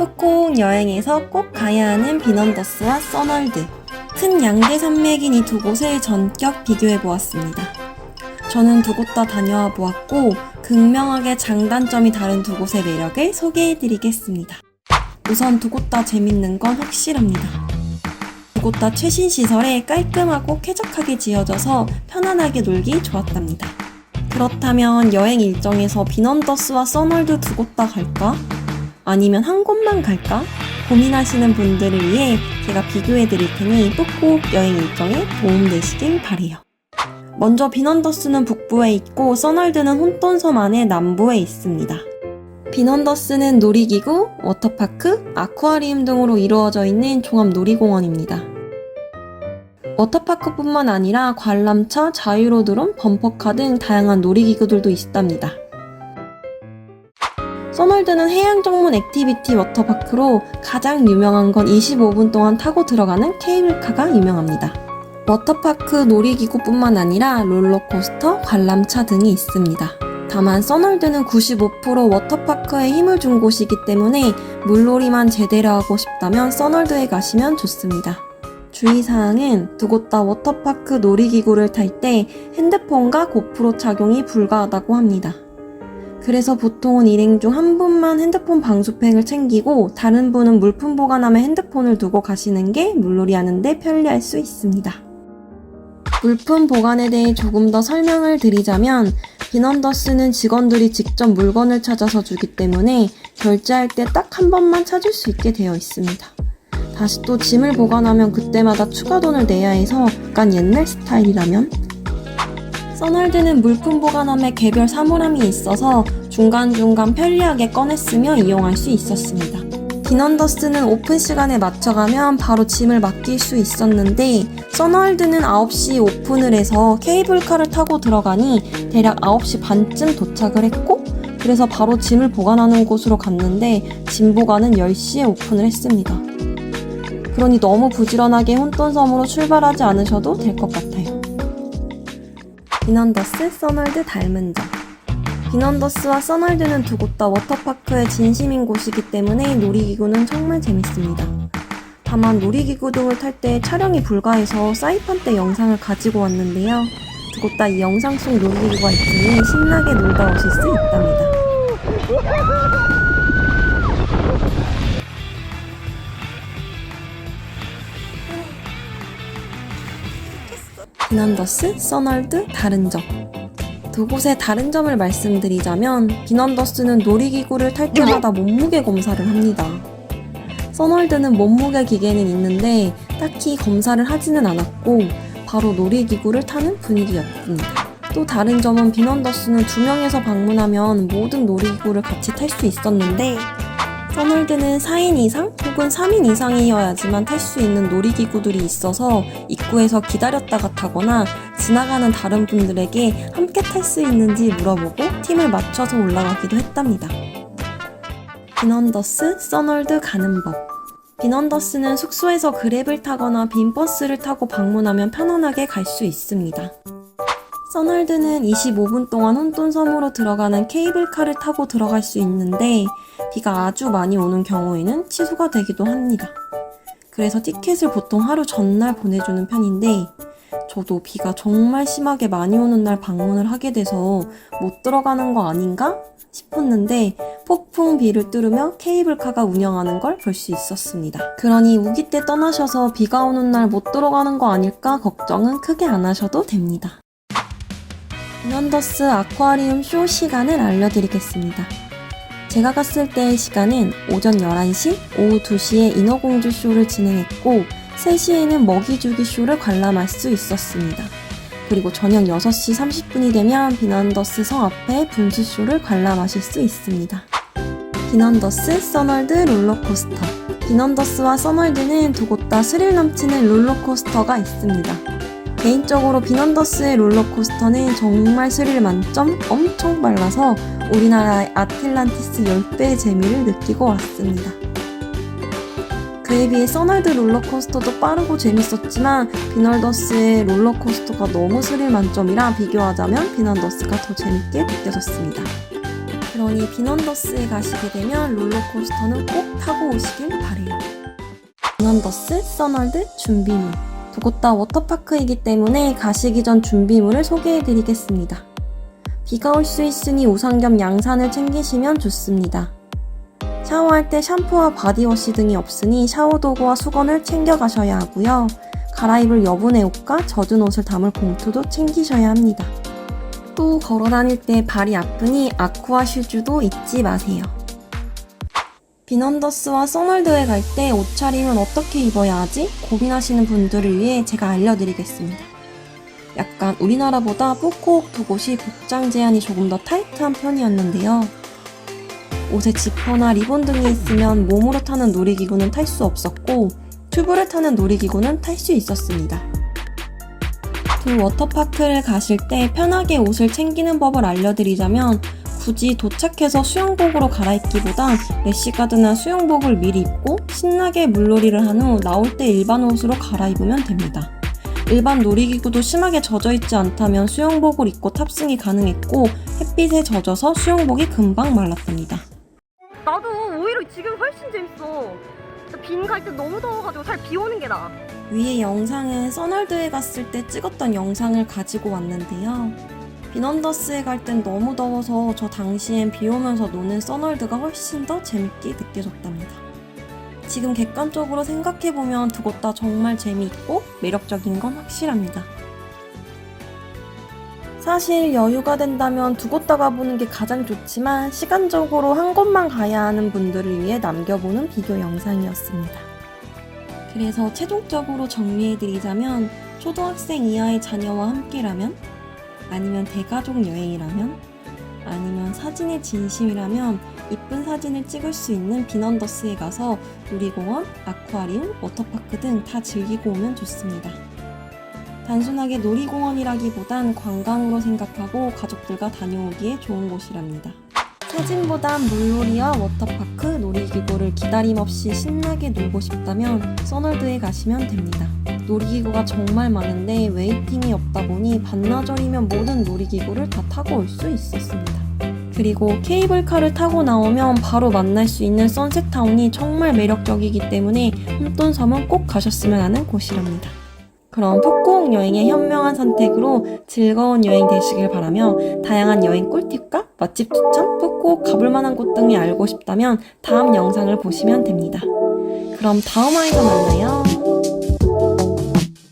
후콩 여행에서 꼭 가야 하는 비넌더스와 써널드. 큰 양대 산맥인 이 두 곳을 전격 비교해 보았습니다. 저는 두 곳 다 다녀와 보았고 극명하게 장단점이 다른 두 곳의 매력을 소개해 드리겠습니다. 우선 두 곳 다 재밌는 건 확실합니다. 두 곳 다 최신 시설에 깔끔하고 쾌적하게 지어져서 편안하게 놀기 좋았답니다. 그렇다면 여행 일정에서 비넌더스와 써널드 두 곳 다 갈까? 아니면 한 곳만 갈까? 고민하시는 분들을 위해 제가 비교해 드릴 테니 꼭 여행 일정에 도움되시길 바래요. 먼저 비넌더스는 북부에 있고 써널드는 혼돈섬 안의 남부에 있습니다. 비넌더스는 놀이기구, 워터파크, 아쿠아리움 등으로 이루어져 있는 종합 놀이공원입니다. 워터파크뿐만 아니라 관람차, 자유로드론, 범퍼카 등 다양한 놀이기구들도 있답니다. 써널드는 해양 정문 액티비티 워터파크로 가장 유명한 건 25분 동안 타고 들어가는 케이블카가 유명합니다. 워터파크 놀이기구뿐만 아니라 롤러코스터, 관람차 등이 있습니다. 다만 써널드는 95% 워터파크에 힘을 준 곳이기 때문에 물놀이만 제대로 하고 싶다면 써널드에 가시면 좋습니다. 주의사항은 두 곳 다 워터파크 놀이기구를 탈 때 핸드폰과 고프로 착용이 불가하다고 합니다. 그래서 보통은 일행 중 한 분만 핸드폰 방수팩을 챙기고 다른 분은 물품 보관함에 핸드폰을 두고 가시는 게 물놀이 하는데 편리할 수 있습니다. 물품 보관에 대해 조금 더 설명을 드리자면 비넌더스는 직원들이 직접 물건을 찾아서 주기 때문에 결제할 때 딱 한 번만 찾을 수 있게 되어 있습니다. 다시 또 짐을 보관하면 그때마다 추가 돈을 내야 해서 약간 옛날 스타일이라면? 써널드는 물품 보관함에 개별 사물함이 있어서 중간중간 편리하게 꺼냈으며 이용할 수 있었습니다. 비넌더스는 오픈 시간에 맞춰가면 바로 짐을 맡길 수 있었는데 써널드는 9시 오픈을 해서 케이블카를 타고 들어가니 대략 9시 반쯤 도착을 했고 그래서 바로 짐을 보관하는 곳으로 갔는데 짐 보관은 10시에 오픈을 했습니다. 그러니 너무 부지런하게 혼돈섬으로 출발하지 않으셔도 될 것 같아요. 비넌더스, 써널드 닮은 점. 비넌더스와 써널드는 두 곳 다 워터파크의 진심인 곳이기 때문에 놀이기구는 정말 재밌습니다. 다만 놀이기구 등을 탈 때 촬영이 불가해서 사이판 때 영상을 가지고 왔는데요. 두 곳 다 이 영상 속 놀이기구가 있으니 신나게 놀다 오실 수 있답니다. 비넌더스, 써널드 다른 점. 두 곳의 다른 점을 말씀드리자면 비넌더스는 놀이기구를 탈 때마다 몸무게 검사를 합니다. 써널드는 몸무게 기계는 있는데 딱히 검사를 하지는 않았고 바로 놀이기구를 타는 분위기였습니다. 또 다른 점은 비넌더스는 2명에서 방문하면 모든 놀이기구를 같이 탈 수 있었는데 써널드는 4인 이상 혹은 3인 이상이어야지만 탈 수 있는 놀이기구들이 있어서 입구에서 기다렸다가 타거나 지나가는 다른 분들에게 함께 탈 수 있는지 물어보고 팀을 맞춰서 올라가기도 했답니다. 비넌더스, 써널드 가는 법. 비넌더스는 숙소에서 그랩을 타거나 빈버스를 타고 방문하면 편안하게 갈 수 있습니다. 써널드는 25분 동안 혼돈섬으로 들어가는 케이블카를 타고 들어갈 수 있는데 비가 아주 많이 오는 경우에는 취소가 되기도 합니다. 그래서 티켓을 보통 하루 전날 보내주는 편인데 저도 비가 정말 심하게 많이 오는 날 방문을 하게 돼서 못 들어가는 거 아닌가 싶었는데 폭풍 비를 뚫으며 케이블카가 운영하는 걸 볼 수 있었습니다. 그러니 우기 때 떠나셔서 비가 오는 날 못 들어가는 거 아닐까 걱정은 크게 안 하셔도 됩니다. 비넌더스 아쿠아리움 쇼 시간을 알려드리겠습니다. 제가 갔을 때의 시간은 오전 11시, 오후 2시에 인어공주 쇼를 진행했고 3시에는 먹이주기 쇼를 관람할 수 있었습니다. 그리고 저녁 6시 30분이 되면 비넌더스 성 앞에 분수 쇼를 관람하실 수 있습니다. 비넌더스, 써널드 롤러코스터. 비넌더스와 써널드는 두 곳 다 스릴 넘치는 롤러코스터가 있습니다. 개인적으로 비넌더스의 롤러코스터는 정말 스릴 만점, 엄청 빨라서 우리나라의 아틀란티스 10배의 재미를 느끼고 왔습니다. 그에 비해 써널드 롤러코스터도 빠르고 재밌었지만 비넌더스의 롤러코스터가 너무 스릴 만점이라 비교하자면 비넌더스가 더 재밌게 느껴졌습니다. 그럼 우연히 빈언더스에 가시게 되면 롤러코스터는 꼭 타고 오시길 바래요. 빈언더스, 써널드, 준비물. 두 곳 다 워터파크이기 때문에 가시기 전 준비물을 소개해드리겠습니다. 비가 올 수 있으니 우산 겸 양산을 챙기시면 좋습니다. 샤워할 때 샴푸와 바디워시 등이 없으니 샤워도구와 수건을 챙겨가셔야 하고요. 갈아입을 여분의 옷과 젖은 옷을 담을 봉투도 챙기셔야 합니다. 또 걸어다닐 때 발이 아프니 아쿠아 슈즈도 잊지 마세요. 빈언더스와 써널드에 갈 때 옷차림은 어떻게 입어야 하지? 고민하시는 분들을 위해 제가 알려드리겠습니다. 약간 우리나라보다 푸꾸옥 두 곳이 복장 제한이 조금 더 타이트한 편이었는데요. 옷에 지퍼나 리본 등이 있으면 몸으로 타는 놀이기구는 탈 수 없었고 튜브를 타는 놀이기구는 탈 수 있었습니다. 두 워터파크를 가실 때 편하게 옷을 챙기는 법을 알려드리자면 굳이 도착해서 수영복으로 갈아입기보단 래시가드나 수영복을 미리 입고 신나게 물놀이를 한 후 나올 때 일반 옷으로 갈아입으면 됩니다. 일반 놀이기구도 심하게 젖어있지 않다면 수영복을 입고 탑승이 가능했고 햇빛에 젖어서 수영복이 금방 말랐답니다. 나도 오히려 지금 훨씬 재밌어. 빈 갈 때 너무 더워가지고 잘 비 오는 게 나아. 위의 영상은 써널드에 갔을 때 찍었던 영상을 가지고 왔는데요. 빈언더스에 갈 땐 너무 더워서 저 당시엔 비 오면서 노는 써널드가 훨씬 더 재밌게 느껴졌답니다. 지금 객관적으로 생각해보면 두 곳 다 정말 재미있고 매력적인 건 확실합니다. 사실 여유가 된다면 두 곳 다 가보는 게 가장 좋지만 시간적으로 한 곳만 가야 하는 분들을 위해 남겨보는 비교 영상이었습니다. 그래서 최종적으로 정리해드리자면 초등학생 이하의 자녀와 함께라면, 아니면 대가족 여행이라면, 아니면 사진의 진심이라면 이쁜 사진을 찍을 수 있는 빈언더스에 가서 놀이공원, 아쿠아리움, 워터파크 등 다 즐기고 오면 좋습니다. 단순하게 놀이공원이라기보단 관광으로 생각하고 가족들과 다녀오기에 좋은 곳이랍니다. 사진보단 물놀이와 워터파크, 놀이기구를 기다림 없이 신나게 놀고 싶다면 써널드에 가시면 됩니다. 놀이기구가 정말 많은데 웨이팅이 없다 보니 반나절이면 모든 놀이기구를 다 타고 올 수 있었습니다. 그리고 케이블카를 타고 나오면 바로 만날 수 있는 선셋타운이 정말 매력적이기 때문에 혼돈섬은 꼭 가셨으면 하는 곳이랍니다. 그럼 푸꾸옥 여행의 현명한 선택으로 즐거운 여행 되시길 바라며 다양한 여행 꿀팁과 맛집 추천, 푸꾸옥 가볼 만한 곳 등을 알고 싶다면 다음 영상을 보시면 됩니다. 그럼 다음 화에서 만나요.